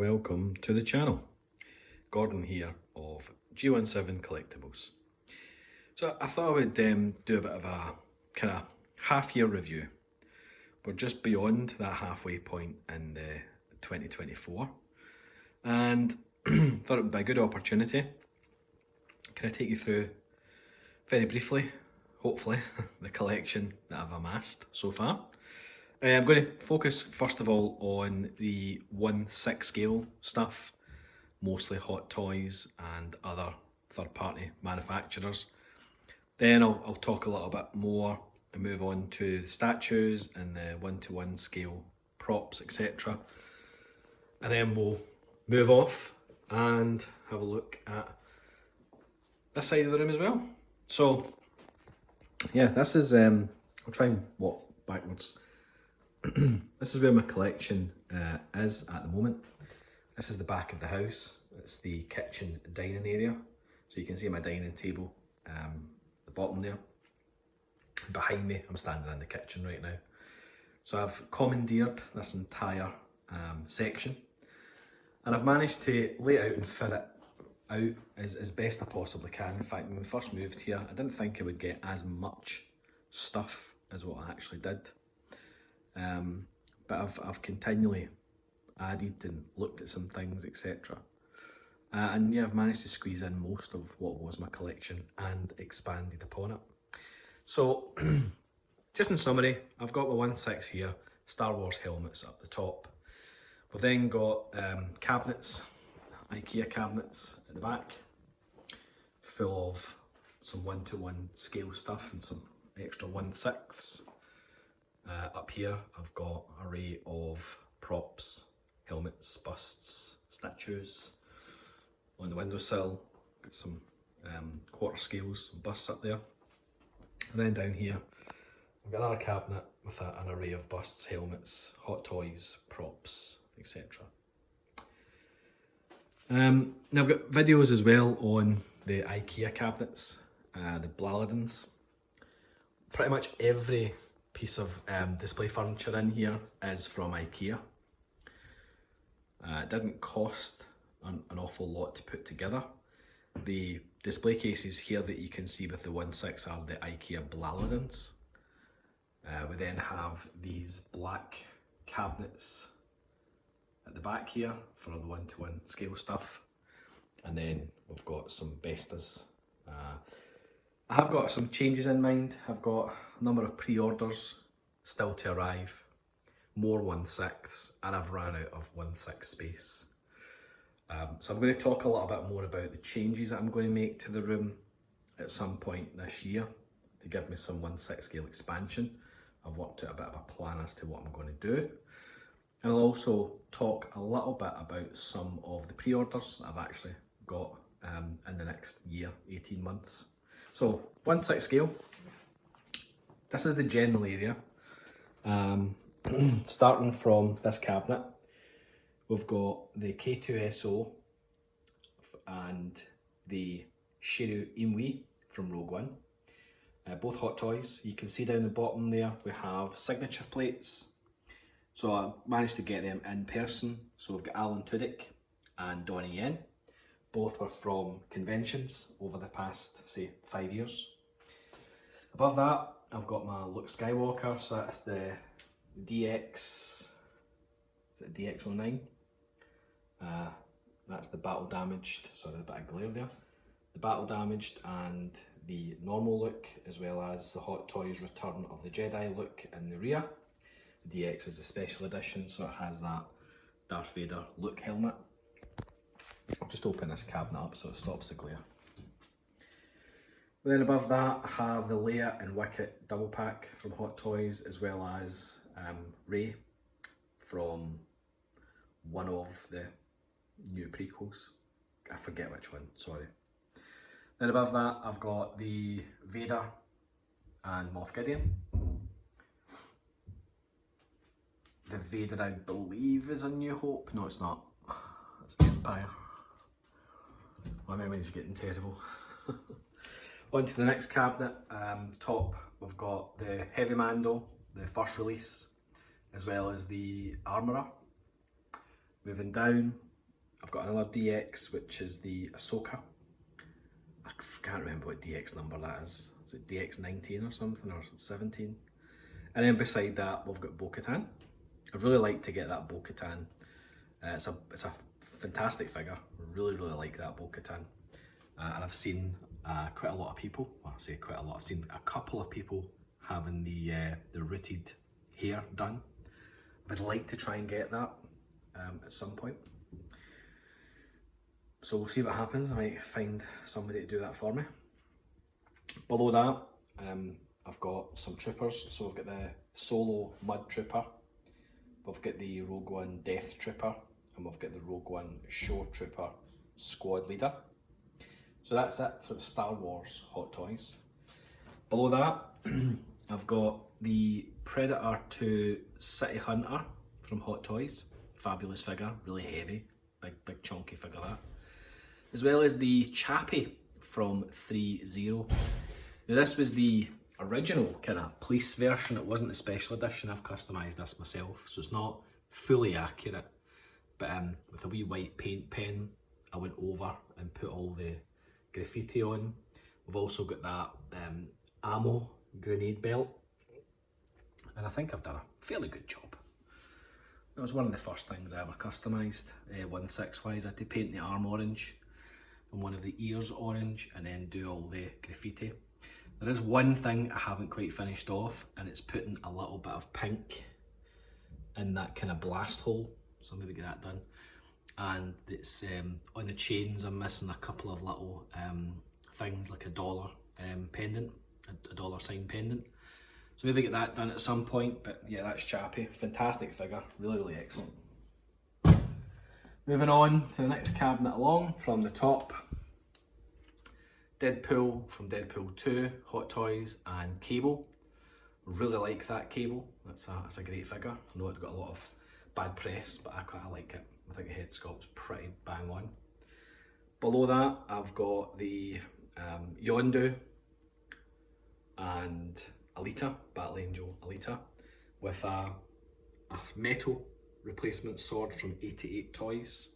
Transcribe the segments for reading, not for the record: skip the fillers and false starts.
welcome to the channel. Gordon here of G17 Collectables. So I thought I would do a bit of a kind of half-year review. We're just beyond that halfway point in 2024, and thought it would be a good opportunity. Can I take you through very briefly, hopefully, the collection that I've amassed so far. I'm going to focus first of all on the 1/6 scale stuff, mostly Hot Toys and other third-party manufacturers. Then I'll talk a little bit more and move on to the statues and the 1/1 scale props, etc. And then we'll move off and have a look at this side of the room as well. So yeah, this is, I'll try and walk backwards. This is where my collection is at the moment. This is the back of the house. It's the kitchen dining area. So you can see my dining table, the bottom there. Behind me, I'm standing in the kitchen right now. So I've commandeered this entire section, and I've managed to lay it out and fit it out as best I possibly can. In fact, when we first moved here, I didn't think I would get as much stuff as what I actually did. But I've continually added and looked at some things, etc. And yeah, I've managed to squeeze in most of what was my collection and expanded upon it. So, just in summary, I've got my 1/6 here, Star Wars helmets up the top. We've then got cabinets, IKEA cabinets at the back, full of some 1/1 scale stuff and some extra 1/6. Up here I've got an array of props, helmets, busts, statues. On the windowsill, got some quarter scales, busts up there. And then down here I've got another cabinet with an array of busts, helmets, Hot Toys, props, etc. Now I've got videos as well on the IKEA cabinets, the Blaladins. Pretty much every piece of display furniture in here is from IKEA. It didn't cost an awful lot to put together. The display cases here that you can see with the 1/6 are the IKEA Blaladins. We then have these black cabinets at the back here for the 1/1 scale stuff. And then we've got some Bestas. I have got some changes in mind. I've got a number of pre-orders still to arrive, more 1/6, and I've ran out of 1/6 space. So I'm going to talk a little bit more about the changes that I'm going to make to the room at some point this year to give me some 1/6 scale expansion. I've worked out a bit of a plan as to what I'm going to do. And I'll also talk a little bit about some of the pre-orders that I've actually got in the next year, 18 months. So 1/6 scale, this is the general area. Starting from this cabinet, we've got the K2SO and the Shiru Imwi from Rogue One. Both Hot Toys. You can see down the bottom there we have signature plates. So I managed to get them in person. So we've got Alan Tudyk and Donnie Yen. Both were from conventions over the past, say, 5 years. Above that, I've got my Luke Skywalker, so that's the DX, is it DX09? That's the battle damaged, sorry, a bit of glare there. The battle damaged and the normal look, as well as the Hot Toys Return of the Jedi look in the rear. The DX is the special edition, so it has that Darth Vader look helmet. I'll just open this cabinet up so it stops the glare. Then above that I have the Leia and Wicket double pack from Hot Toys, as well as Rey from one of the new prequels. I forget which one, sorry. Then above that I've got the Vader and Moff Gideon. The Vader, I believe, is a New Hope. No, it's not. It's Empire. My memory's getting terrible. On to the next cabinet. Top, we've got the Heavy Mando, the first release, as well as the Armourer. Moving down, I've got another DX, which is the Ahsoka. I can't remember what DX number that is. Is it DX 19 or something, or 17? And then beside that, we've got Bo-Katan. I really like to get that Bo-Katan. It's a fantastic figure. Really like that Bo-Katan. And I've seen quite a lot of people, well, I say quite a lot, I've seen a couple of people having the rooted hair done. I would like to try and get that at some point. So we'll see what happens. I might find somebody to do that for me. Below that, I've got some troopers. So I've got the Solo Mud Trooper, we've got the Rogue One Death Trooper, and we've got the Rogue One Show Trooper Squad Leader. So that's it for the Star Wars Hot Toys. Below that, I've got the Predator 2 City Hunter from Hot Toys. Fabulous figure, really heavy, big chunky figure that. As well as the Chappie from 3-0. Now this was the original kind of police version, it wasn't the special edition. I've customised this myself, so it's not fully accurate. But with a wee white paint pen, I went over and put all the graffiti on. We've also got that ammo grenade belt, and I think I've done a fairly good job. It was one of the first things I ever customised, 1/6-wise. I had to paint the arm orange and one of the ears orange, and then do all the graffiti. There is one thing I haven't quite finished off, and it's putting a little bit of pink in that kind of blast hole, so maybe get that done. And it's on the chains I'm missing a couple of little things like a dollar pendant, a dollar sign pendant. So maybe get that done at some point, but yeah, that's Chappie. Fantastic figure, really excellent. Moving on to the next cabinet along, from the top, Deadpool from Deadpool 2, Hot Toys, and Cable. Really like that Cable, that's a great figure. I know it got a lot of bad press, but I quite like it. I think the head sculpt's pretty bang on. Below that, I've got the Yondu and Alita, Battle Angel Alita, with a metal replacement sword from 88 Toys.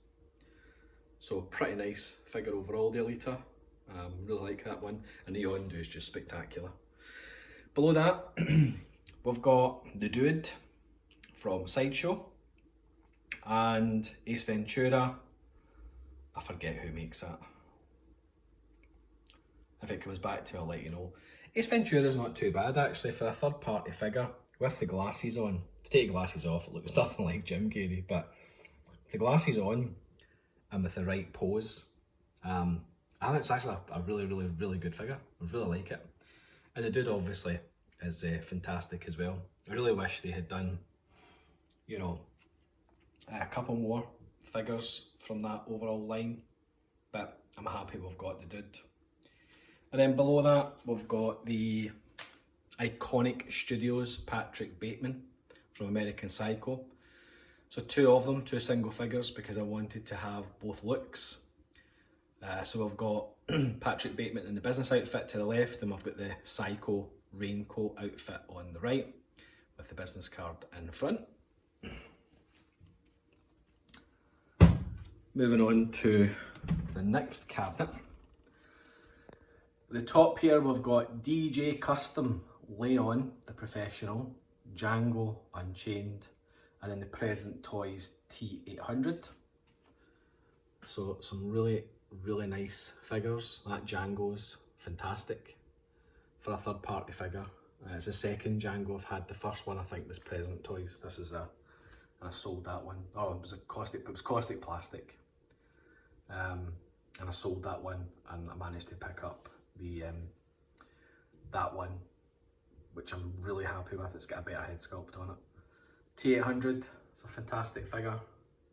So pretty nice figure overall, the Alita. Really like that one, and the Yondu is just spectacular. Below that, we've got the Dude from Sideshow and Ace Ventura. I forget who makes that. If it comes back to me, I'll let you know. Ace Ventura's not too bad actually for a third party figure with the glasses on. To take glasses off, it looks nothing like Jim Carrey, but with the glasses on and with the right pose, I think it's actually a really good figure. I really like it. And the Dude obviously is fantastic as well. I really wish they had done, you know, a couple more figures from that overall line, but I'm happy we've got the Dude. And then below that, we've got the Iconic Studios Patrick Bateman from American Psycho. So two of them, two single figures, because I wanted to have both looks. So we've got Patrick Bateman in the business outfit to the left, and we've got the Psycho raincoat outfit on the right, with the business card in front. Moving on to the next cabinet. The top here we've got DJ Custom Leon the Professional, Django Unchained, and then the Present Toys T800. So some really nice figures. That Django's fantastic for a third party figure. It's the second Django I've had. The first one I think was Present Toys. This is and I sold that one. Oh, it was caustic plastic. And I sold that one, and I managed to pick up the that one, which I'm really happy with. It's got a better head sculpt on it. T800, it's a fantastic figure.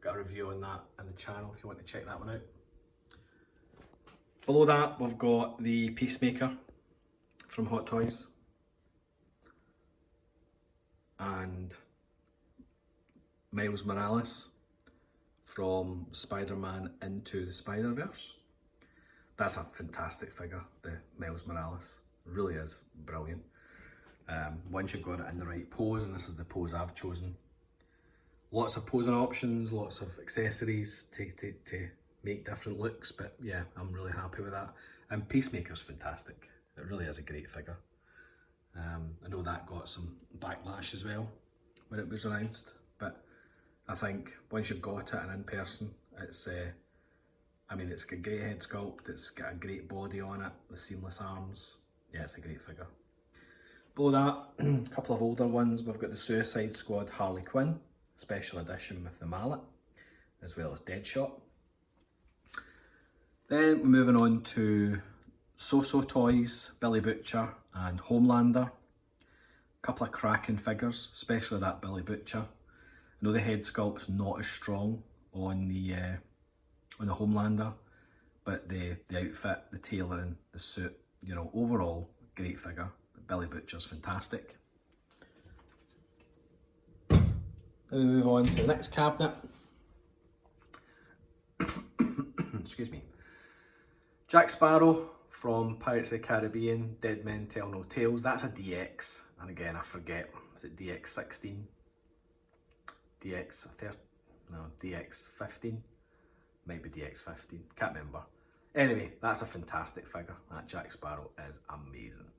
Got a review on that on the channel if you want to check that one out. Below that, we've got the Peacemaker from Hot Toys and Miles Morales from Spider-Man Into the Spider-Verse. That's a fantastic figure, the Miles Morales. It really is brilliant. Once you've got it in the right pose, and this is the pose I've chosen, Lots of posing options, lots of accessories to make different looks, but yeah, I'm really happy with that. And Peacemaker's fantastic. It really is a great figure. I know that got some backlash as well when it was announced, but I think once you've got it and in person, it's I mean, it's got a great head sculpt, it's got a great body on it, the seamless arms. Yeah, it's a great figure. Below that, a couple of older ones. We've got the Suicide Squad Harley Quinn, special edition with the mallet, as well as Deadshot. Then we're moving on to Soosoo toys, Billy Butcher and Homelander. A couple of cracking figures, especially that Billy Butcher. I know the head sculpt's not as strong on the Homelander, but the outfit, the tailoring, the suit, you know, overall, great figure. But Billy Butcher's fantastic. Then we move on to the next cabinet. Excuse me. Jack Sparrow from Pirates of the Caribbean, Dead Men Tell No Tales. That's a DX, and again I forget, is it DX16? DX15? Might be DX15, can't remember. Anyway, that's a fantastic figure. That Jack Sparrow is amazing.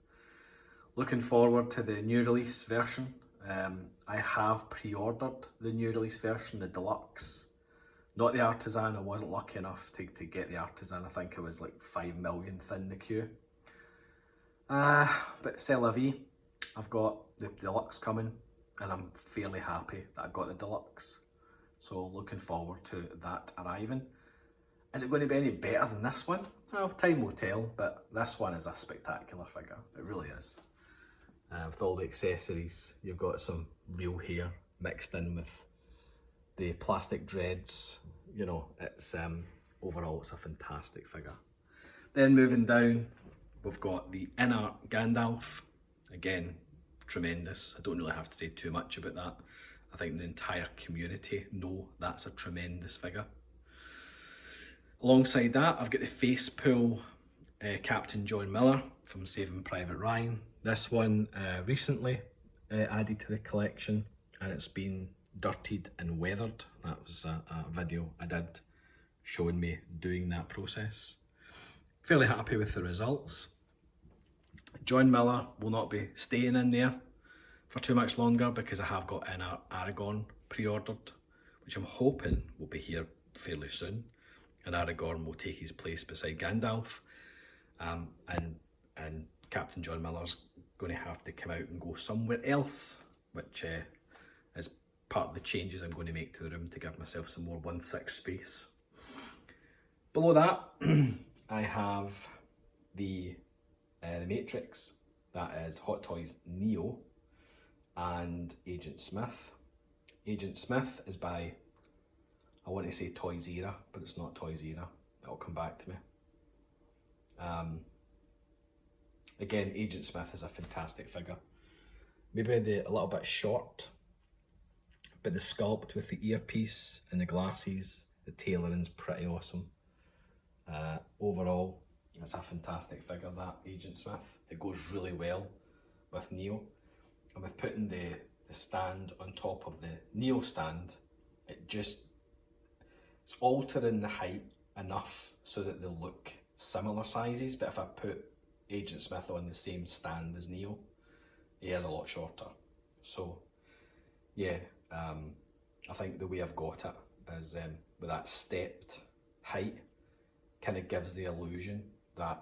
Looking forward to the new release version. I have pre-ordered the new release version, the deluxe. Not the artisan, I wasn't lucky enough to get the artisan. I think it was like 5 millionth in the queue. But c'est la vie. I've got the deluxe coming and I'm fairly happy that I got the deluxe. So looking forward to that arriving. Is it going to be any better than this one? Well, time will tell, but this one is a spectacular figure. It really is. With all the accessories, you've got some real hair mixed in with the plastic dreads. You know, it's overall it's a fantastic figure. Then moving down, we've got the inner Gandalf. Again, tremendous. I don't really have to say too much about that. I think the entire community know that's a tremendous figure. Alongside that, I've got the face pull Captain John Miller from Saving Private Ryan. This one recently added to the collection, and it's been dirtied and weathered. That was a video I did showing me doing that process. Fairly happy with the results. John Miller will not be staying in there for too much longer because I have got an Aragorn pre-ordered, which I'm hoping will be here fairly soon. And Aragorn will take his place beside Gandalf, and Captain John Miller's going to have to come out and go somewhere else, which is part of the changes I'm going to make to the room to give myself some more 1/6 space. Below that, I have the Matrix. That is Hot Toys Neo and Agent Smith. Agent Smith is by, I want to say Toys Era, but it's not Toys Era. That'll come back to me. Again, Agent Smith is a fantastic figure. Maybe a little bit short, but the sculpt with the earpiece and the glasses, the tailoring's pretty awesome. Overall, it's a fantastic figure, that Agent Smith. It goes really well with Neo. And with putting the stand on top of the Neo stand, it's altering the height enough so that they look similar sizes, but if I put Agent Smith on the same stand as Neo, he is a lot shorter. So yeah, I think the way I've got it is with that stepped height, kind of gives the illusion that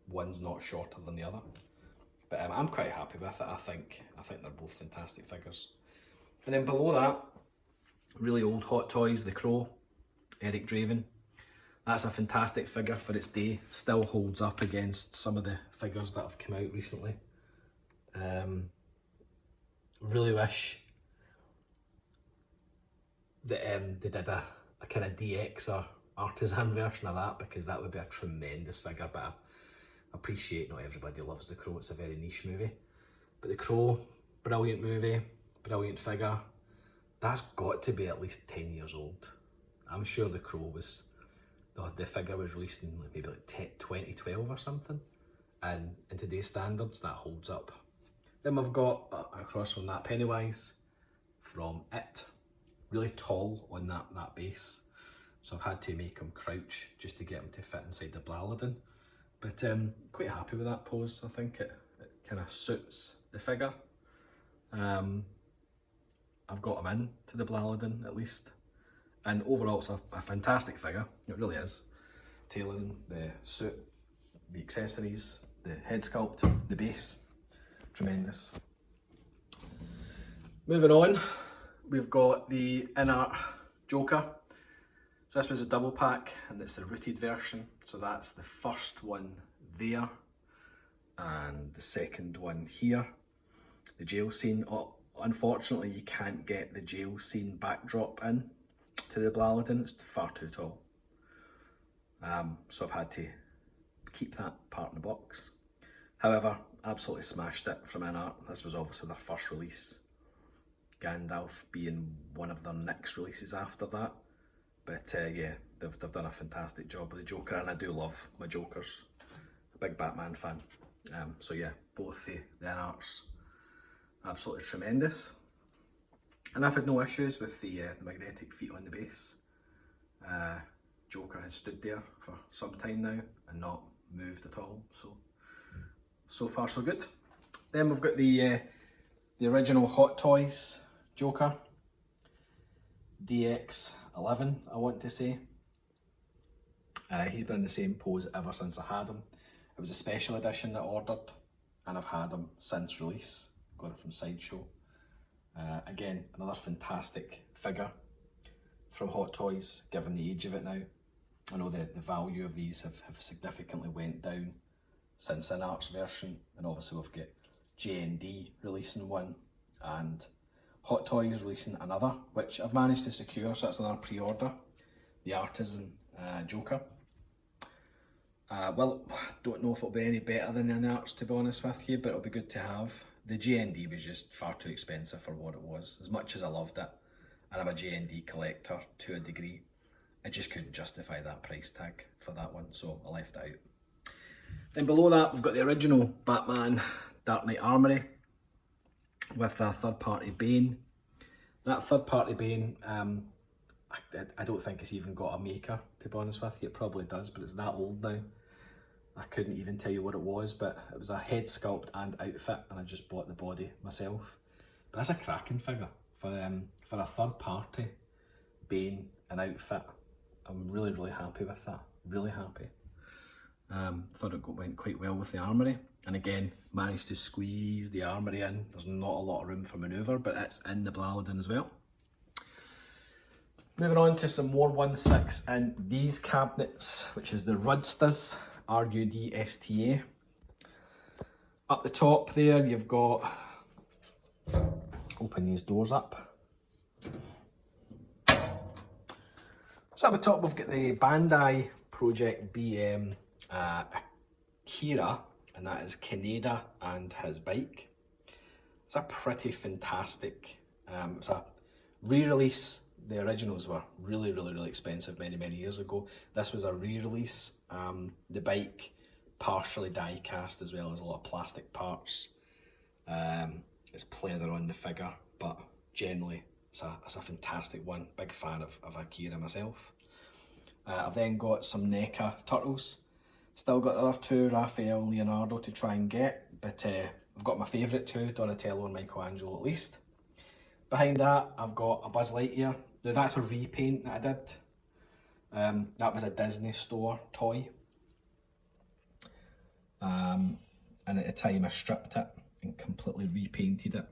one's not shorter than the other. But I'm quite happy with it. I think they're both fantastic figures. And then below that, really old Hot Toys, the Crow, Eric Draven. That's a fantastic figure for its day. Still holds up against some of the figures that have come out recently. Really wish that they did a kind of DX or artisan version of that, because that would be a tremendous figure. But I appreciate not everybody loves The Crow. It's a very niche movie. But The Crow, brilliant movie, brilliant figure. That's got to be at least 10 years old. I'm sure The Crow was, the figure was released in maybe like 2012 or something. And in today's standards, that holds up. Then we've got, across from that, Pennywise from It, really tall on that base. So I've had to make him crouch just to get him to fit inside the Blaladin. But quite happy with that pose. I think it kind of suits the figure. I've got him in to the Blaladin at least. And overall it's a fantastic figure, it really is. Tailoring, the suit, the accessories, the head sculpt, the base, tremendous. Moving on, we've got the in-art Joker. So this was a double pack and it's the rooted version. So that's the first one there and the second one here. The jail scene, unfortunately you can't get the jail scene backdrop in to the Blaladin, it's far too tall. So I've had to keep that part in the box. However, absolutely smashed it from in-art. This was obviously their first release. Gandalf being one of their next releases after that. But yeah, they've done a fantastic job with the Joker, and I do love my Jokers. A big Batman fan. So yeah, both the in-arts, absolutely tremendous. And I've had no issues with the magnetic feet on the base. Joker has stood there for some time now and not moved at all. So far so good. Then we've got the original Hot Toys Joker. DX11, I want to say. He's been in the same pose ever since I had him. It was a special edition that I ordered and I've had him since release. Got it from Sideshow. Again, another fantastic figure from Hot Toys, given the age of it now. I know the value of these have significantly went down since the in-arts version, and obviously we've got JND releasing one and Hot Toys releasing another, which I've managed to secure, so that's another pre-order, the Artisan Joker. Well, don't know if it'll be any better than the in-arts, to be honest with you, but it'll be good to have. The JND was just far too expensive for what it was. As much as I loved it, and I'm a JND collector to a degree, I just couldn't justify that price tag for that one, so I left it out. Then below that, we've got the original Batman Dark Knight Armory with a third-party Bane. That third-party Bane, I don't think it's even got a maker, to be honest with you. It probably does, but it's that old now. I couldn't even tell you what it was, but it was a head sculpt and outfit, and I just bought the body myself. But that's a cracking figure for a third-party Bane and outfit. I'm really happy with that. Really happy. Thought it went quite well with the armory, and again managed to squeeze the armory in. There's not a lot of room for manoeuvre, but it's in the Blaladin as well. Moving on to some more 1/6 in these cabinets, which is the Rudsters, RUDSTA. Up the top there you've got, open these doors up. So at the top we've got the Bandai Project BM Akira, and that is Kaneda and his bike. It's a pretty fantastic, it's a re-release. The originals were really expensive many years ago. This was a re-release. The bike partially die cast as well as a lot of plastic parts. It's pleather on the figure, but generally it's a fantastic one. Big fan of Akira myself. I've then got some NECA turtles. Still got the other two, Raphael and Leonardo, to try and get, but I've got my favourite two, Donatello and Michelangelo at least. Behind that I've got a Buzz Lightyear. Now that's a repaint that I did. That was a Disney Store toy. And at the time I stripped it and completely repainted it.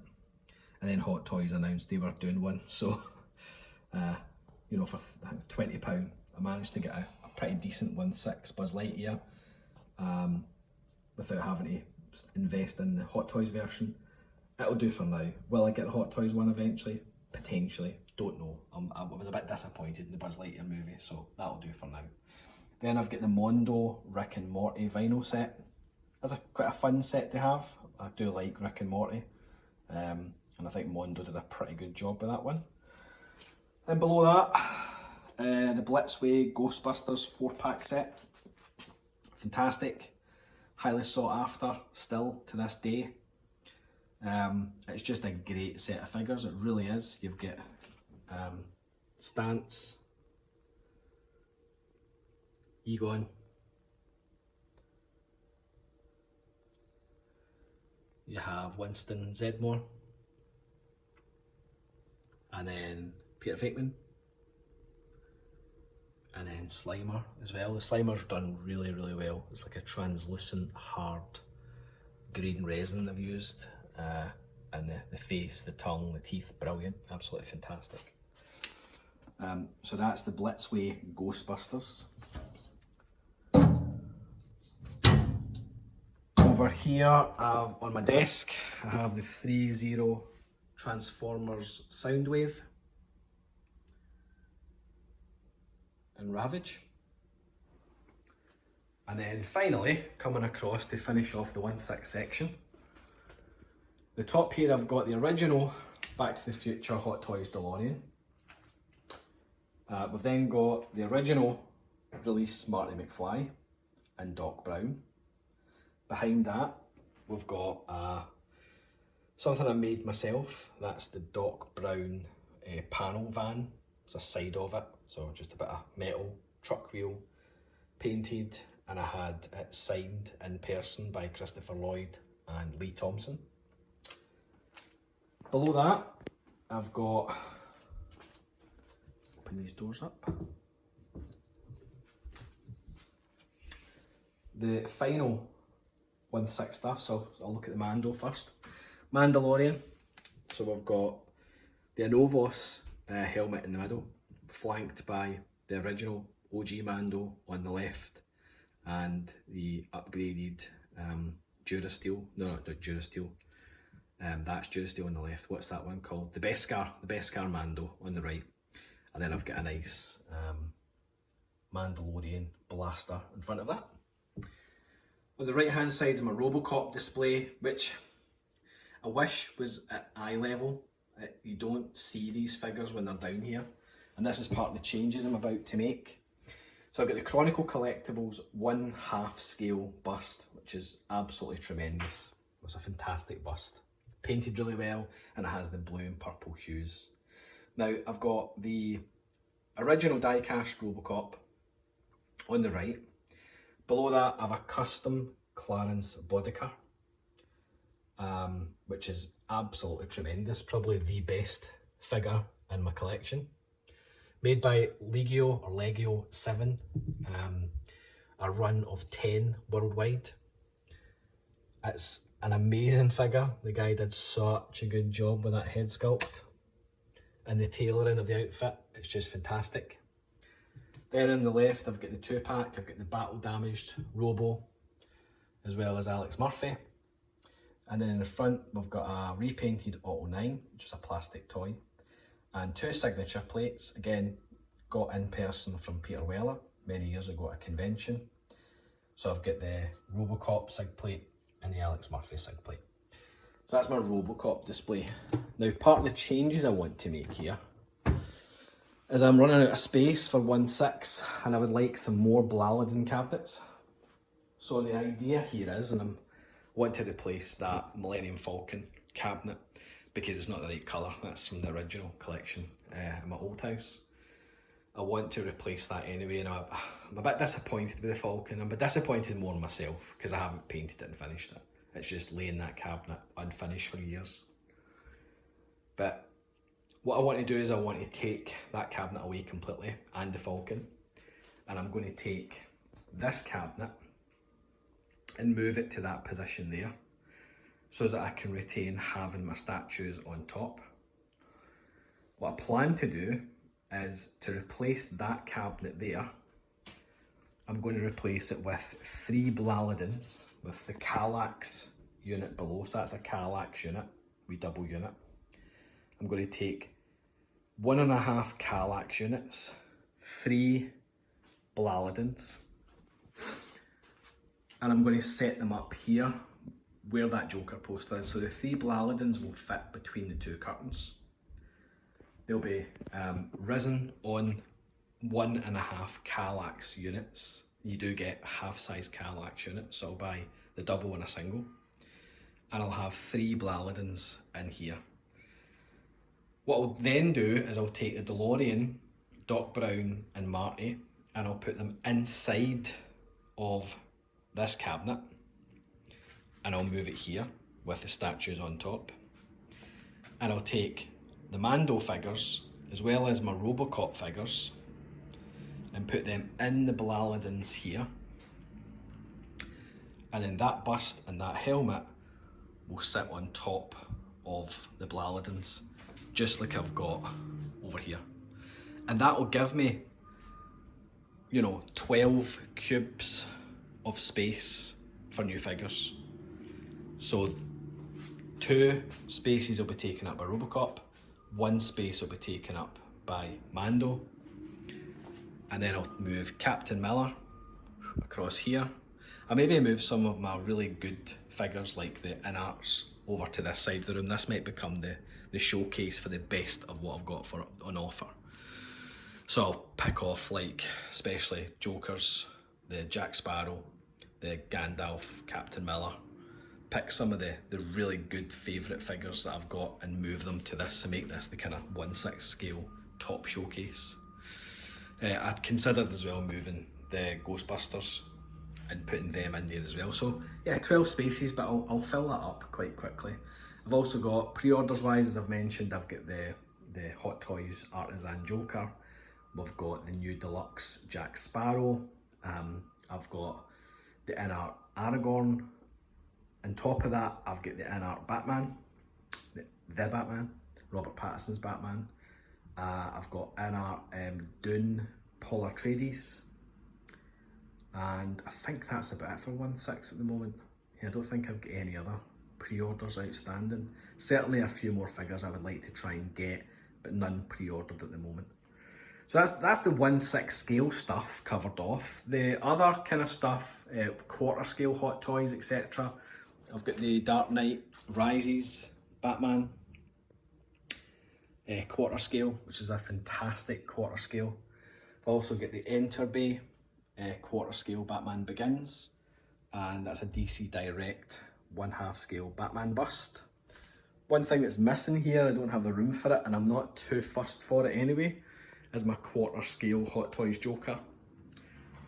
And then Hot Toys announced they were doing one, so you know, for £20 I managed to get a pretty decent 1/6 Buzz Lightyear without having to invest in the Hot Toys version. It'll do for now. Will I get the Hot Toys one eventually? Potentially, don't know. I was a bit disappointed in the Buzz Lightyear movie, so that'll do for now. Then I've got the Mondo Rick and Morty vinyl set. That's quite a fun set to have. I do like Rick and Morty, and I think Mondo did a pretty good job with that one. Then below that, the Blitzway Ghostbusters 4-pack set. Fantastic, highly sought after still to this day. It's just a great set of figures, it really is. You've got Stance, Egon, you have Winston Zedmore, and then Peter Fakeman, and then Slimer as well. The Slimer's done really, really well. It's like a translucent, hard green resin I've used, and the face, the tongue, the teeth, brilliant, absolutely fantastic. So that's the Blitzway Ghostbusters. Over here, on my desk, I have the 3-0 Transformers Soundwave and Ravage. And then finally, coming across to finish off the 1/6 section. The top here I've got the original Back to the Future Hot Toys DeLorean. We've then got the original release Marty McFly and Doc Brown. Behind that, we've got something I made myself. That's the Doc Brown panel van. It's a side of it, so just a bit of metal truck wheel painted, and I had it signed in person by Christopher Lloyd and Lee Thompson. Below that, I've got, open these doors up, the final 1/6 stuff. So I'll look at the Mando first. Mandalorian. So we've got the Anovos helmet in the middle, flanked by the original OG Mando on the left, and the upgraded Durasteel. No, not Durasteel. That's Durasteel on the left. What's that one called? The Beskar Mando on the right. And then I've got a nice Mandalorian blaster in front of that. On the right hand side is my Robocop display, which I wish was at eye level. You don't see these figures when they're down here. And this is part of the changes I'm about to make. So I've got the Chronicle Collectables 1/2 scale bust, which is absolutely tremendous. It's a fantastic bust. Painted really well, and it has the blue and purple hues. Now I've got the original die-cast Robocop on the right. Below that I have a custom Clarence Boudica, which is absolutely tremendous, probably the best figure in my collection. Made by Legio 7, a run of 10 worldwide. It's an amazing figure. The guy did such a good job with that head sculpt. And the tailoring of the outfit, it's just fantastic. Then on the left, I've got the 2-pack, I've got the battle damaged Robo, as well as Alex Murphy. And then in the front, we've got a repainted Auto 9, which is a plastic toy, and 2 signature plates, again, got in person from Peter Weller many years ago at a convention. So I've got the Robocop sig plate and the Alex Murphy sig plate. So that's my Robocop display. Now, part of the changes I want to make here is I'm running out of space for 1/6, and I would like some more Blaladin cabinets. So the idea here is, and I want to replace that Millennium Falcon cabinet because it's not the right colour. That's from the original collection in my old house. I want to replace that anyway, and I'm a bit disappointed with the Falcon. I'm a bit disappointed more in myself because I haven't painted it and finished it. It's just laying that cabinet unfinished for years. But what I want to do is I want to take that cabinet away completely, and the Falcon, and I'm going to take this cabinet and move it to that position there so that I can retain having my statues on top. What I plan to do is to replace that cabinet there. I'm going to replace it with 3 Blaladins with the Kallax unit below. So that's a Kallax unit, we double unit. I'm going to take 1.5 Kallax units, 3 Blaladins, and I'm going to set them up here where that Joker poster is. So the 3 Blaladins will fit between the 2 curtains. They'll be risen on 1.5 Kallax units. You do get half-size Kallax units, so I'll buy the double and a single. And I'll have 3 Blaladins in here. What I'll then do is I'll take the DeLorean Doc Brown and Marty, and I'll put them inside of this cabinet, and I'll move it here with the statues on top. And I'll take the Mando figures as well as my Robocop figures and put them in the Blaladins here. And then that bust and that helmet will sit on top of the Blaladins, just like I've got over here. And that will give me, you know, 12 cubes of space for new figures. So 2 spaces will be taken up by Robocop, 1 space will be taken up by Mando, and then I'll move Captain Miller across here. I maybe move some of my really good figures like the in-arts over to this side of the room. This might become the showcase for the best of what I've got on offer. So I'll pick off, like, especially Jokers, the Jack Sparrow, the Gandalf, Captain Miller, pick some of the really good favourite figures that I've got and move them to this and make this the kind of 1/6 scale top showcase. I'd considered as well moving the Ghostbusters and putting them in there as well. So yeah, 12 spaces, but I'll fill that up quite quickly. I've also got pre-orders wise, as I've mentioned, I've got the Hot Toys Artisan Joker. We've got the new deluxe Jack Sparrow. I've got the in-art Aragorn. On top of that, I've got the in-art Batman, the Batman, Robert Pattinson's Batman. I've got in-art Dune Paul Atreides. And I think that's about it for 1/6 at the moment. Yeah, I don't think I've got any other pre-orders outstanding. Certainly a few more figures I would like to try and get, but none pre-ordered at the moment. So that's the 1/6 scale stuff covered off. The other kind of stuff, quarter scale Hot Toys, etc. I've got the Dark Knight Rises Batman, quarter scale, which is a fantastic quarter scale. I've also got the Enter Bay quarter scale Batman Begins, and that's a DC Direct 1/2 scale Batman bust. One thing that's missing here, I don't have the room for it, and I'm not too fussed for it anyway, is my quarter scale Hot Toys Joker.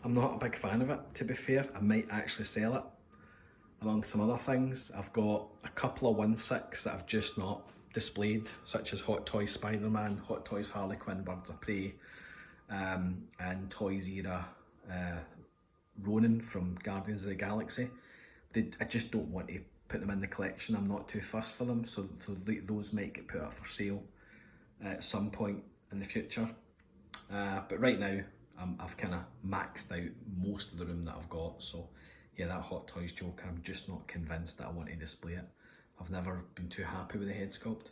I'm not a big fan of it, to be fair. I might actually sell it. Among some other things, I've got a couple of 1/6 that I've just not displayed, such as Hot Toys Spider-Man, Hot Toys Harley Quinn, Birds of Prey, and Toys Era Ronin from Guardians of the Galaxy. I just don't want to put them in the collection. I'm not too fussed for them, so those might get put up for sale at some point in the future. But right now, I've kind of maxed out most of the room that I've got, so yeah, that Hot Toys Joker, I'm just not convinced that I want to display it. I've never been too happy with the head sculpt.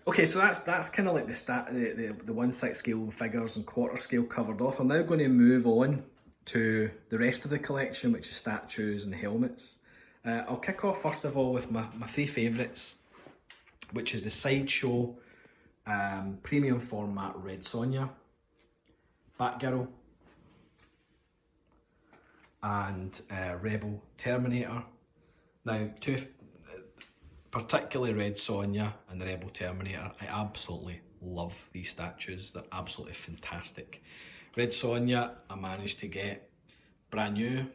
Okay, so that's kind of like the 1/6 scale figures and quarter scale covered off. I'm now going to move on to the rest of the collection, which is statues and helmets. I'll kick off first of all with my 3 favourites, which is the Sideshow premium format Red Sonja, Batgirl, and Rebel Terminator. Now, particularly Red Sonja and the Rebel Terminator, I absolutely love these statues. They're absolutely fantastic. Red Sonja, I managed to get brand new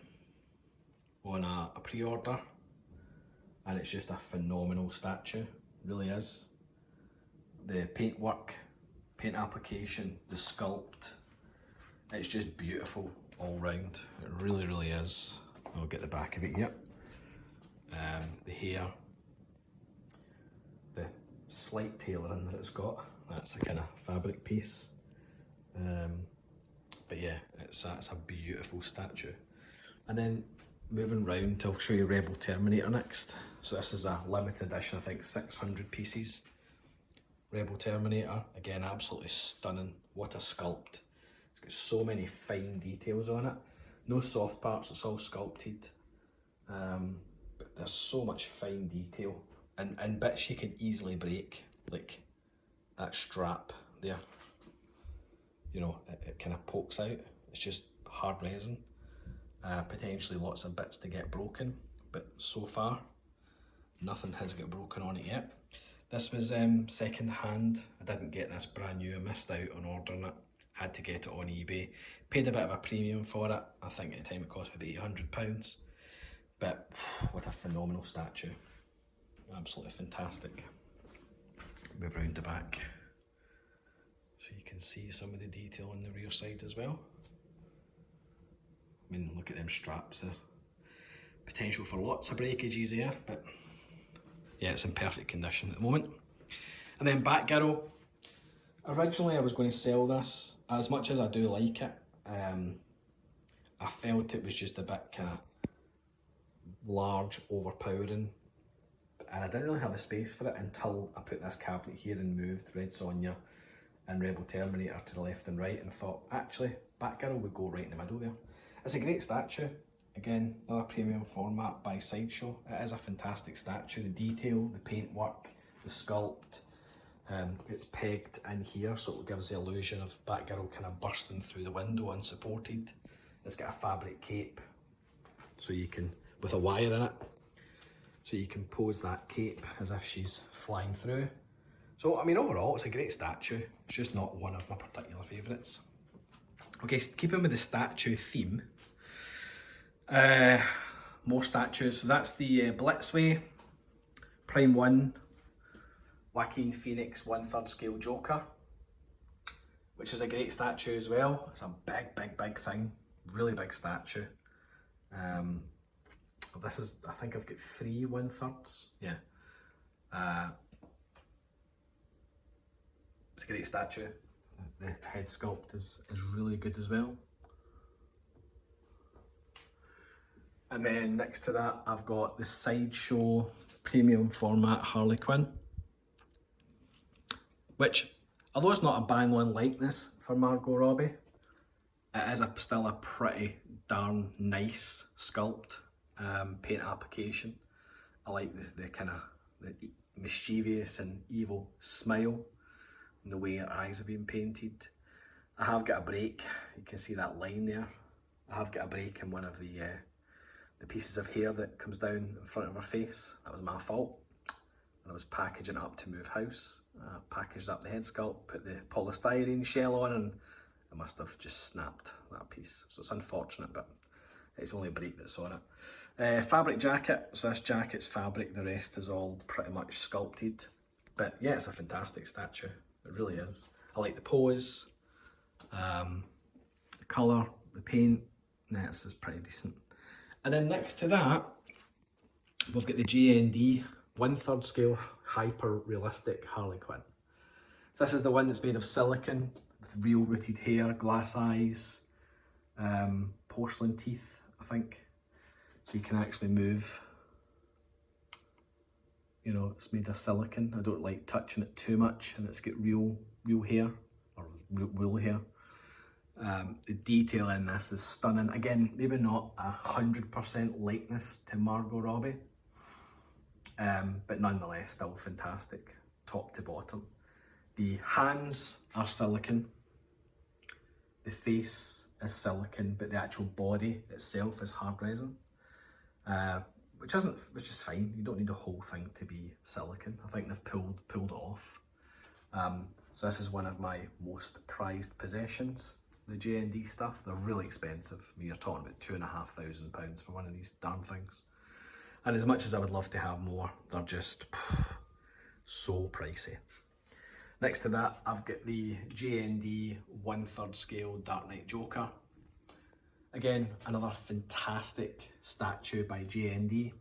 on a pre-order, and it's just a phenomenal statue, it really is. The paintwork, paint application, the sculpt, it's just beautiful all round. It really, really is. I'll get the back of it here. The hair, the slight tailoring that it's got, that's a kind of fabric piece. But yeah, it's a beautiful statue. And then moving round, I'll show you Rebel Terminator next. So this is a limited edition, I think 600 pieces. Rebel Terminator, again, absolutely stunning. What a sculpt. It's got so many fine details on it. No soft parts, it's all sculpted. But there's so much fine detail. And bits you can easily break, like that strap there. You know, it kind of pokes out. It's just hard resin. Potentially lots of bits to get broken, but so far, nothing has got broken on it yet. This was second hand. I didn't get this brand new, I missed out on ordering it. Had to get it on eBay. Paid a bit of a premium for it. I think at the time it cost maybe £800. But what a phenomenal statue. Absolutely fantastic. Move round the back so you can see some of the detail on the rear side as well. I mean, look at them straps there. Potential for lots of breakages there, but yeah, it's in perfect condition at the moment. And then back girdle. Originally I was going to sell this. As much as I do like it, I felt it was just a bit kind of large, overpowering, and I didn't really have the space for it until I put this cabinet here and moved Red Sonja and Rebel Terminator to the left and right, and thought actually back girdle would go right in the middle there. It's a great statue. Again, another premium format by Sideshow. It is a fantastic statue. The detail, the paintwork, the sculpt. It's pegged in here, so it gives the illusion of Batgirl kind of bursting through the window unsupported. It's got a fabric cape, so you can, with a wire in it, so you can pose that cape as if she's flying through. So, I mean, overall, it's a great statue. It's just not one of my particular favourites. Okay, keeping with the statue theme, more statues. So that's the Blitzway Prime 1 Joaquin Phoenix 1/3 scale Joker, which is a great statue as well. It's a big thing, really big statue. This is, I think I've got 3 1/3s. Yeah. It's a great statue. The head sculpt is really good as well. And then next to that, I've got the Sideshow premium format Harley Quinn, which, although it's not a bang-on likeness for Margot Robbie, it is still a pretty darn nice sculpt, paint application. I like the kind of the mischievous and evil smile and the way her eyes have been painted. I have got a break, you can see that line there. I have got a break in one of the pieces of hair that comes down in front of her face. That was my fault. When I was packaging it up to move house, packaged up the head sculpt, put the polystyrene shell on, and I must have just snapped that piece. So it's unfortunate, but it's only a break that's on it. Fabric jacket, so this jacket's fabric, the rest is all pretty much sculpted. But yeah, it's a fantastic statue, it really is. I like the pose, the colour, the paint, yeah, this is pretty decent. And then next to that, we've got the JND 1/3 scale hyper realistic Harley Quinn. So this is the one that's made of silicone with real rooted hair, glass eyes, porcelain teeth, I think. So you can actually move. You know, it's made of silicone. I don't like touching it too much, and it's got real hair, or wool hair. The detail in this is stunning. Again, maybe not 100% likeness to Margot Robbie, but nonetheless still fantastic, top to bottom. The hands are silicone, the face is silicone, but the actual body itself is hard resin, which is fine. You don't need the whole thing to be silicone. I think they've pulled it off. So this is one of my most prized possessions. The JND stuff, they're really expensive. I mean, you're talking about £2,500 for one of these darn things. And as much as I would love to have more, they're just so pricey. Next to that, I've got the JND 1/3 scale Dark Knight Joker. Again, another fantastic statue by JND.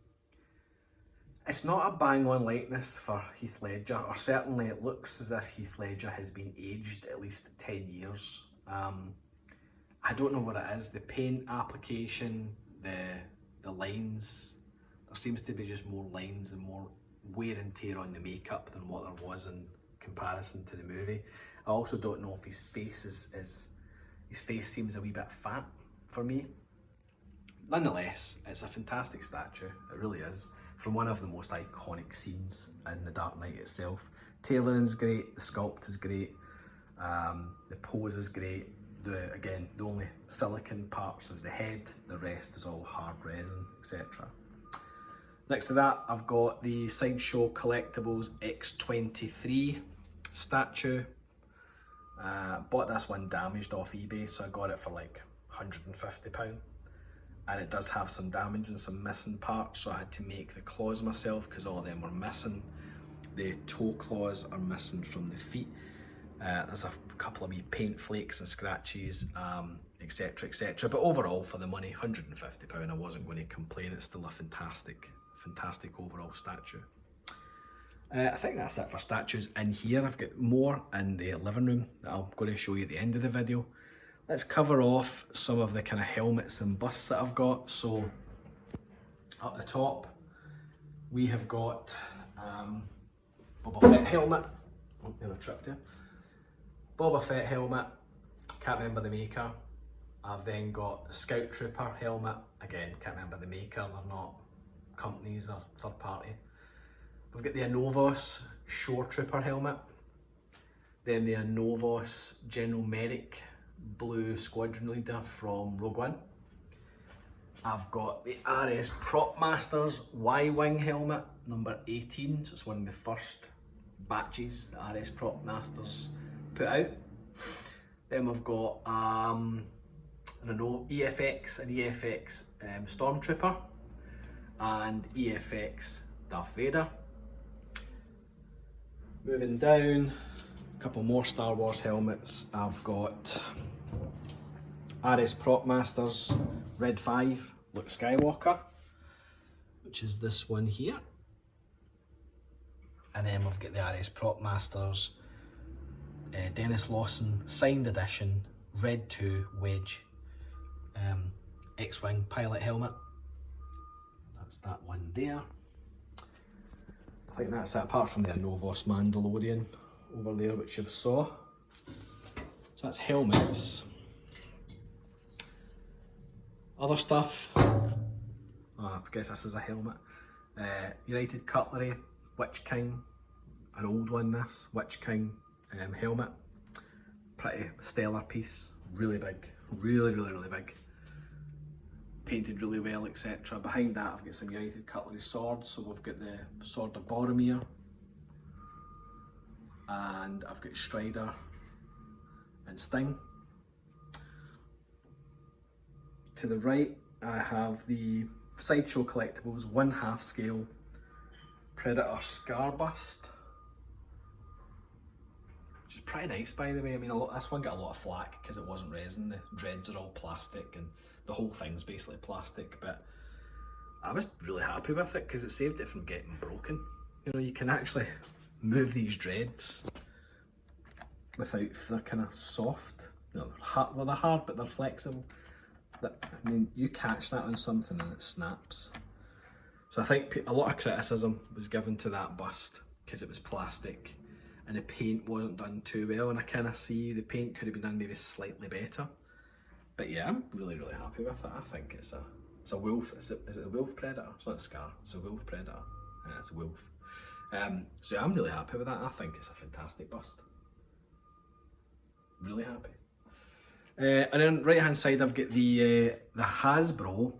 It's not a bang-on likeness for Heath Ledger, or certainly it looks as if Heath Ledger has been aged at least 10 years. I don't know what it is, the paint application, the lines, there seems to be just more lines and more wear and tear on the makeup than what there was in comparison to the movie. I also don't know if his face his face seems a wee bit fat for me. Nonetheless, it's a fantastic statue, it really is, from one of the most iconic scenes in The Dark Knight itself. Tailoring's great, the sculpt is great, the pose is great. Again, the only silicone parts is the head, the rest is all hard resin, etc. Next to that, I've got the Sideshow Collectables X23 statue. Bought this one damaged off eBay, so I got it for like £150. And it does have some damage and some missing parts, so I had to make the claws myself because all of them were missing. The toe claws are missing from the feet. There's a couple of wee paint flakes and scratches, etc, etc. But overall, for the money, £150, I wasn't going to complain. It's still a fantastic overall statue. I think that's it for statues in here. I've got more in the living room that I'm going to show you at the end of the video. Let's cover off some of the kind of helmets and busts that I've got. So up the top, we have got Boba Fett helmet. Oh, nearly tripped there. Boba Fett helmet, can't remember the maker. I've then got the Scout Trooper helmet, again, can't remember the maker, they're not companies, they're third party. We've got the Anovos Shore Trooper helmet, then the Anovos General Merrick Blue Squadron Leader from Rogue One. I've got the RS Prop Masters Y-Wing helmet, number 18, so it's one of the first batches the RS Prop Masters put out. Then we've got EFX and EFX Stormtrooper and EFX Darth Vader. Moving down, a couple more Star Wars helmets. I've got RS Prop Masters Red 5 Luke Skywalker, which is this one here. And then we've got the RS Prop Masters Dennis Lawson signed edition Red 2 Wedge X-Wing pilot helmet. That's that one there. I think that's it, apart from the Anovos Mandalorian over there, which you've saw. So that's helmets. Other stuff. I guess this is a helmet. United Cutlery, Witch King, an old one this, Witch King helmet. Pretty stellar piece, really big, really big. Painted really well, etc. Behind that I've got some United Cutlery swords, so we've got the Sword of Boromir, and I've got Strider and Sting. To the right I have the Sideshow Collectables 1/2 scale Predator Scar Bust, which is pretty nice, by the way. I mean, this one got a lot of flack because it wasn't resin, the dreads are all plastic and the whole thing's basically plastic, but I was really happy with it because it saved it from getting broken. You know, you can actually move these dreads without, they're kind of soft. You know, they're hard, well, they're hard, but they're flexible. I mean, you catch that on something and it snaps. So I think a lot of criticism was given to that bust because it was plastic and the paint wasn't done too well, and I kind of see the paint could have been done maybe slightly better. But yeah, I'm really happy with it. I think it's a wolf. Is it a wolf predator? It's not a scar. It's a wolf predator. Yeah, it's a wolf. So yeah, I'm really happy with that. I think it's a fantastic bust. Really happy. And then right hand side I've got the Hasbro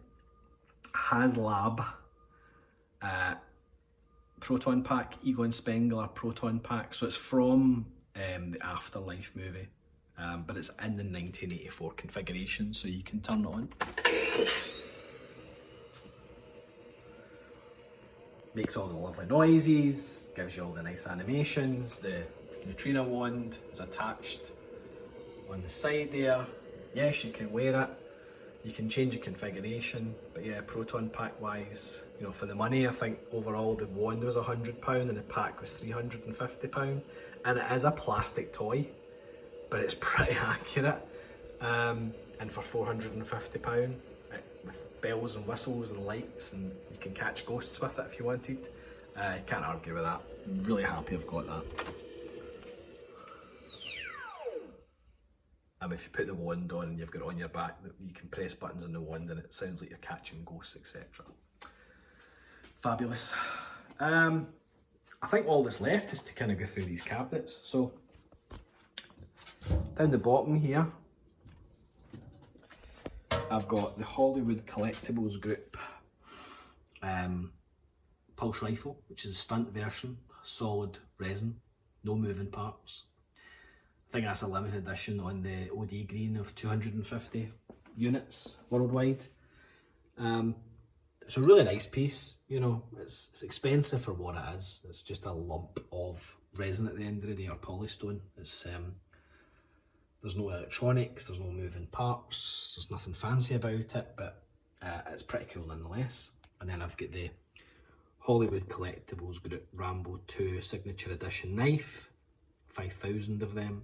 HasLab Proton Pack, Egon Spengler Proton Pack. So it's from the Afterlife movie. But it's in the 1984 configuration, so you can turn it on. Makes all the lovely noises, gives you all the nice animations. The neutrino wand is attached on the side there. Yes, you can wear it. You can change the configuration, but yeah, Proton Pack wise, you know, for the money, I think overall the wand was £100 and the pack was £350, and it is a plastic toy, but it's pretty accurate. And for £450, with bells and whistles and lights, and you can catch ghosts with it if you wanted. Can't argue with that. Really happy I've got that. If you put the wand on and you've got it on your back, you can press buttons on the wand and it sounds like you're catching ghosts, etc. Fabulous. I think all that's left is to kind of go through these cabinets. So down the bottom here, I've got the Hollywood Collectables Group pulse rifle, which is a stunt version, solid resin, no moving parts. I think that's a limited edition on the OD green of 250 units worldwide. It's a really nice piece, you know, it's expensive for what it is. It's just a lump of resin at the end of the day, or polystone. It's there's no electronics, there's no moving parts, there's nothing fancy about it, but it's pretty cool nonetheless. And then I've got the Hollywood Collectables Group Rambo 2 Signature Edition knife, 5,000 of them.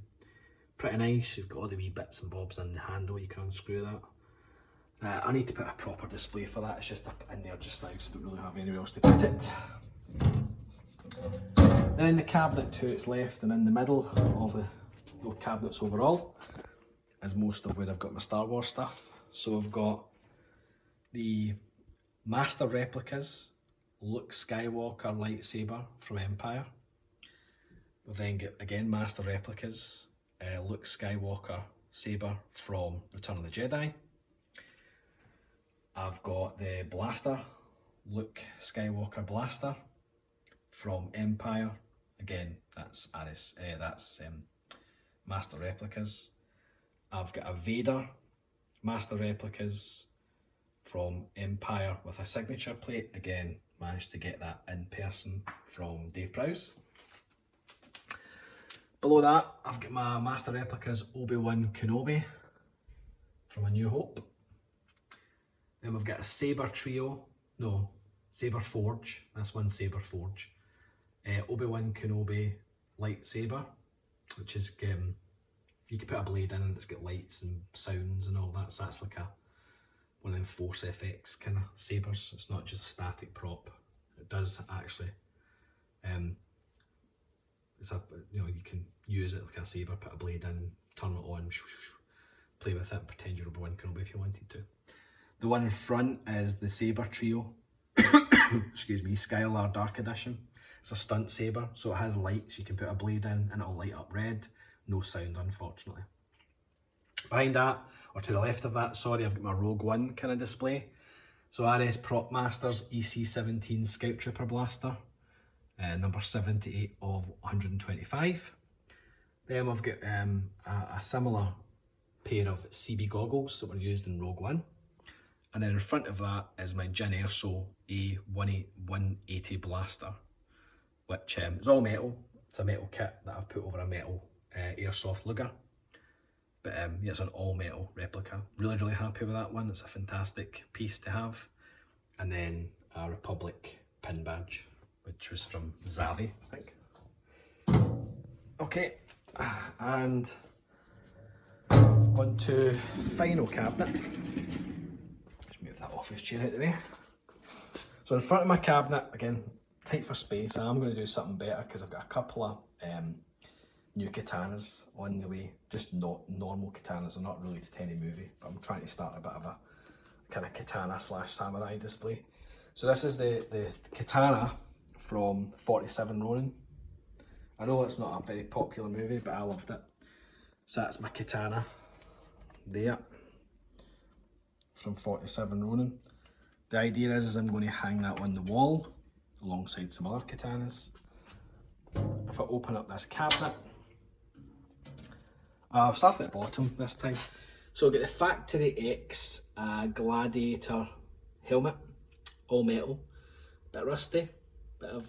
Pretty nice, you've got all the wee bits and bobs in the handle, you can unscrew that. I need to put a proper display for that, it's just up in there just now, so I don't really have anywhere else to put it. Then the cabinet to its left and in the middle of the cabinets overall is most of where I've got my Star Wars stuff. So I've got the Master Replicas Luke Skywalker lightsaber from Empire. We've then got again Master Replicas Luke Skywalker saber from Return of the Jedi. I've got the blaster Luke Skywalker blaster from Empire. Again, that's Master Replicas. I've got a Vader Master Replicas from Empire with a signature plate. Again, managed to get that in person from Dave Prowse. Below that, I've got my Master Replicas Obi-Wan Kenobi from A New Hope. Then we've got a Saber Forge. This one's Saber Forge. Obi-Wan Kenobi lightsaber, which is, you can put a blade in and it's got lights and sounds and all that, so that's like one of them Force FX kind of sabers. It's not just a static prop. It does actually, it's a, you know, you can use it like a saber, put a blade in, turn it on, play with it, pretend you're Obi-Wan Kenobi if you wanted to. The one in front is the Saber Trio, excuse me, Skylar Dark Edition. It's a stunt saber, so it has lights, you can put a blade in and it'll light up red. No sound, unfortunately. Behind that, or to the left of that, sorry, I've got my Rogue One kind of display. So RS Prop Masters EC17 Scout Trooper Blaster, number 78 of 125. Then we've got a similar pair of CB goggles that were used in Rogue One. And then in front of that is my Jyn Erso A180 Blaster, which is all metal. It's a metal kit that I've put over a metal airsoft Luger. But yeah, it's an all metal replica. Really, really happy with that one. It's a fantastic piece to have. And then a Republic pin badge, which was from Zavi, I think. Okay, and on to final cabinet. Just move that office chair out of the way. So in front of my cabinet, again, tight for space. I'm going to do something better because I've got a couple of new katanas on the way. Just not normal katanas, they're not related to any movie, but I'm trying to start a bit of a kind of katana / samurai display. So this is the katana from 47 Ronin. I know it's not a very popular movie, but I loved it. So that's my katana there from 47 Ronin. The idea is I'm going to hang that on the wall alongside some other katanas. If I open up this cabinet, I'll start at the bottom this time. So I've got the Factory X Gladiator helmet, all metal, bit rusty, bit of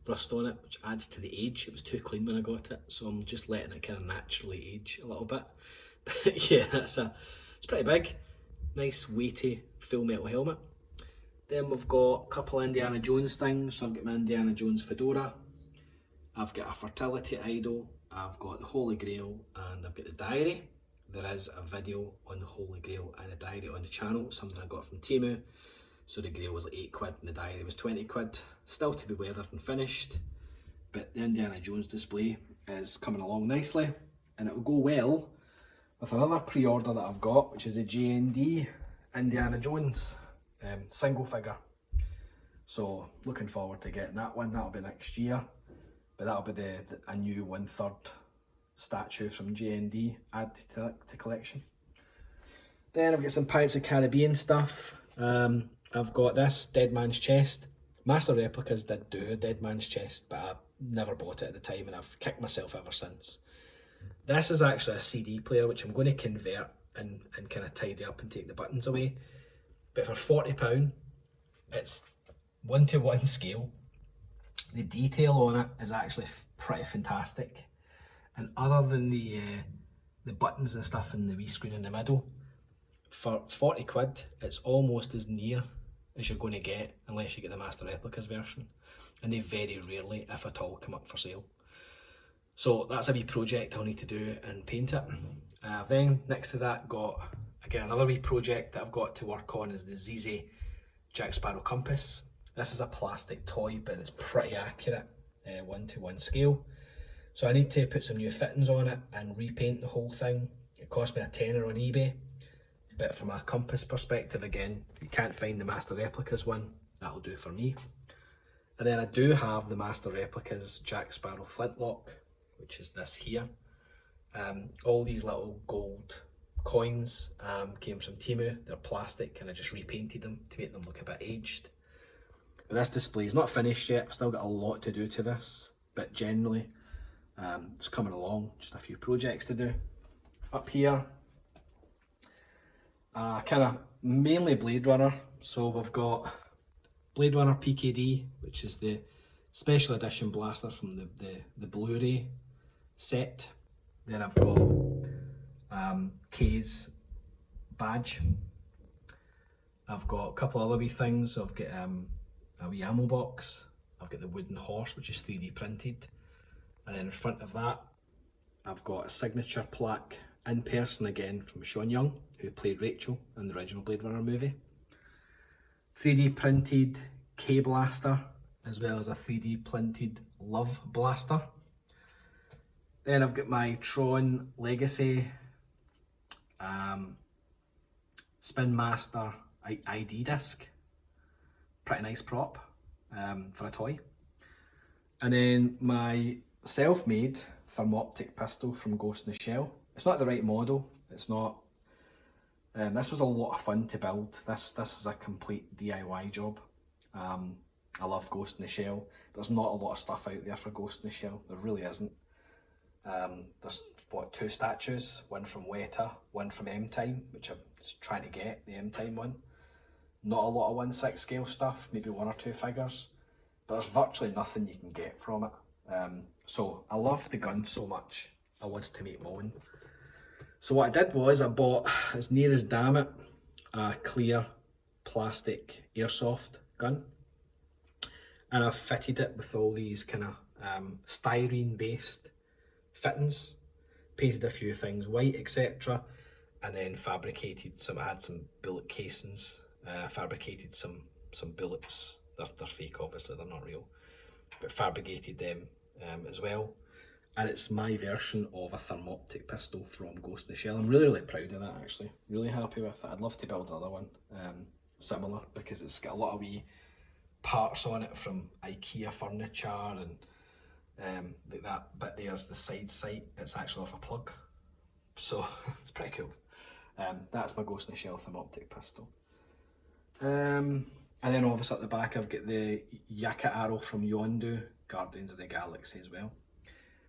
rust on it, which adds to the age. It was too clean when I got it, so I'm just letting it kind of naturally age a little bit. But yeah, it's pretty big, nice weighty full metal helmet. Then we've got a couple of Indiana Jones things. So I've got my Indiana Jones fedora, I've got a fertility idol, I've got the Holy Grail, and I've got the diary. There is a video on the Holy Grail and the diary on the channel, something I got from Temu. So the Grail was like 8 quid and the diary was 20 quid. Still to be weathered and finished, but the Indiana Jones display is coming along nicely, and it will go well with another pre-order that I've got, which is a JND Indiana Jones single figure. So looking forward to getting that one. That'll be next year, but that'll be a new 1/3 statue from JND added to collection. Then I've got some Pirates of the Caribbean stuff. I've got this Dead Man's Chest Master Replicas did do a Dead Man's Chest, but I never bought it at the time, and I've kicked myself ever since. This is actually a CD player, which I'm going to convert and kind of tidy up and take the buttons away. But for £40, it's 1:1 scale. The detail on it is actually pretty fantastic. And other than the buttons and stuff in the wee screen in the middle, for 40 quid, it's almost as near as you're going to get unless you get the Master Replicas version. And they very rarely, if at all, come up for sale. So that's a wee project I'll need to do and paint it. Then next to that got, again, another wee project that I've got to work on is the ZZ Jack Sparrow compass. This is a plastic toy, but it's pretty accurate, 1:1 scale. So I need to put some new fittings on it and repaint the whole thing. It cost me a tenner on eBay, but from a compass perspective, again, if you can't find the Master Replicas one, that'll do for me. And then I do have the Master Replicas Jack Sparrow flintlock, which is this here. All these little gold coins came from Temu. They're plastic, and I just repainted them to make them look a bit aged. But this display is not finished yet. I've still got a lot to do to this, but generally it's coming along. Just a few projects to do. Up here, kind of mainly Blade Runner. So we've got Blade Runner PKD, which is the special edition blaster from the Blu-ray set. Then I've got K's badge. I've got a couple other wee things. I've got a wee ammo box. I've got the wooden horse, which is 3D printed. And then in front of that, I've got a signature plaque in person again from Sean Young, who played Rachel in the original Blade Runner movie. 3D printed K blaster, as well as a 3D printed Love blaster. Then I've got my Tron Legacy Spin Master ID disc. Pretty nice prop for a toy. And then my self-made thermoptic pistol from Ghost in the Shell. It's not the right model. It's not. This was a lot of fun to build. This is a complete DIY job. I love Ghost in the Shell. There's not a lot of stuff out there for Ghost in the Shell. There really isn't. There's what, 2 statues, one from Weta, one from M-Time, which I'm just trying to get, the M-Time one. Not a lot of 1/6 scale stuff, maybe 1 or 2 figures, but there's virtually nothing you can get from it. So I love the gun so much, I wanted to make my own. So what I did was I bought, as near as damn it, a clear plastic airsoft gun, and I've fitted it with all these kind of styrene based fittings, painted a few things white, etc., and then fabricated some, I had some bullet casings, fabricated some bullets. They're fake, obviously, they're not real, but fabricated them as well. And it's my version of a thermoptic pistol from Ghost in the Shell. I'm really proud of that, actually. Really happy with it. I'd love to build another one similar, because it's got a lot of wee parts on it from IKEA furniture, and like that bit there's the side sight. It's actually off a plug, so it's pretty cool. That's my Ghost in the Shell thermoptic pistol. And then obviously at the back I've got the Yaka arrow from Yondu, Guardians of the Galaxy as well.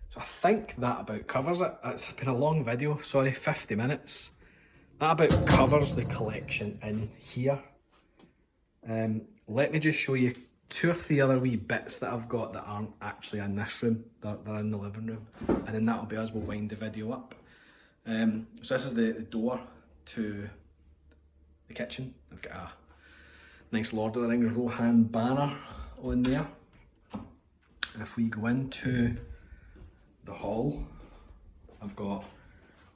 So I think that about covers it. It's been a long video, sorry, 50 minutes. That about covers the collection in here. Let me just show you 2 or 3 other wee bits that I've got that aren't actually in this room. They're in the living room, and then that'll be us. We'll wind the video up. So this is the door to the kitchen. I've got a nice Lord of the Rings Rohan banner on there. And if we go into the hall, I've got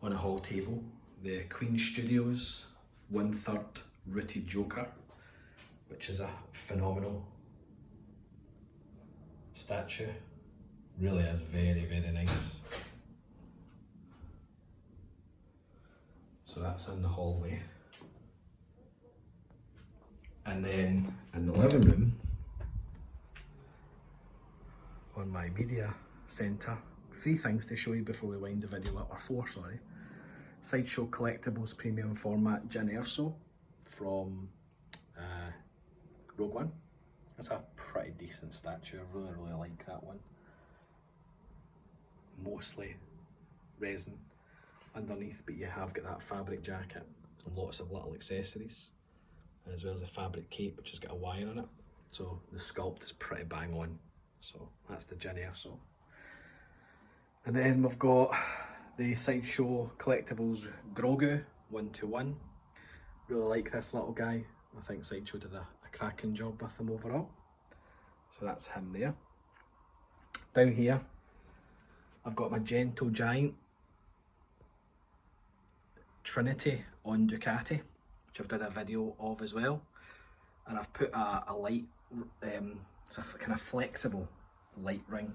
on a hall table the Queen Studios 1/3 rooted Joker, which is a phenomenal statue. Really is very nice. So that's in the hallway. And then in the living room, on my media centre, 3 things to show you before we wind the video up, or 4, sorry. Sideshow Collectables premium format Jyn Erso from Rogue One. That's a pretty decent statue. I really like that one. Mostly resin underneath, but you have got that fabric jacket and lots of little accessories, as well as a fabric cape which has got a wire on it. So the sculpt is pretty bang on. So that's the Ginny Urso. And then we've got the Sideshow Collectables Grogu 1-to-1. Really like this little guy. I think Sideshow did a cracking job with him overall. So that's him there. Down here, I've got my Gentle Giant Trinity on Ducati, which I've did a video of as well. And I've put a light, it's a kind of flexible light ring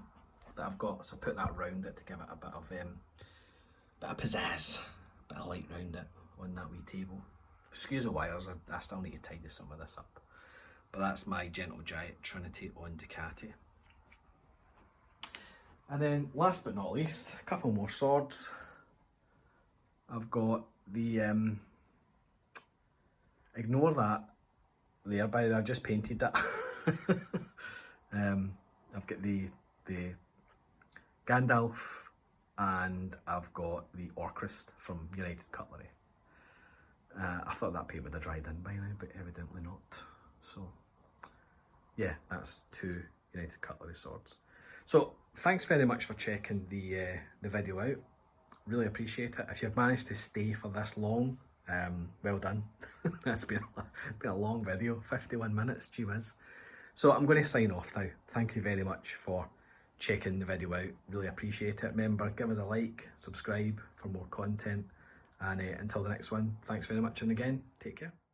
that I've got. So I put that round it to give it a bit of pizzazz, a bit of light round it on that wee table. Excuse the wires, I still need to tidy some of this up. But that's my Gentle Giant Trinity on Ducati. And then last but not least, a couple more swords. I've got the, ignore that there, by the way, I've just painted that. I've got the Gandalf, and I've got the Orcrist from United Cutlery. I thought that paint would have dried in by now, but evidently not. So yeah, that's 2 United Cutlery swords. So thanks very much for checking the video out. Really appreciate it. If you've managed to stay for this long, well done. It's been a long video, 51 minutes, gee whiz. So I'm going to sign off now. Thank you very much for checking the video out. Really appreciate it. Remember, give us a like, subscribe for more content. And until the next one, thanks very much, and again, take care.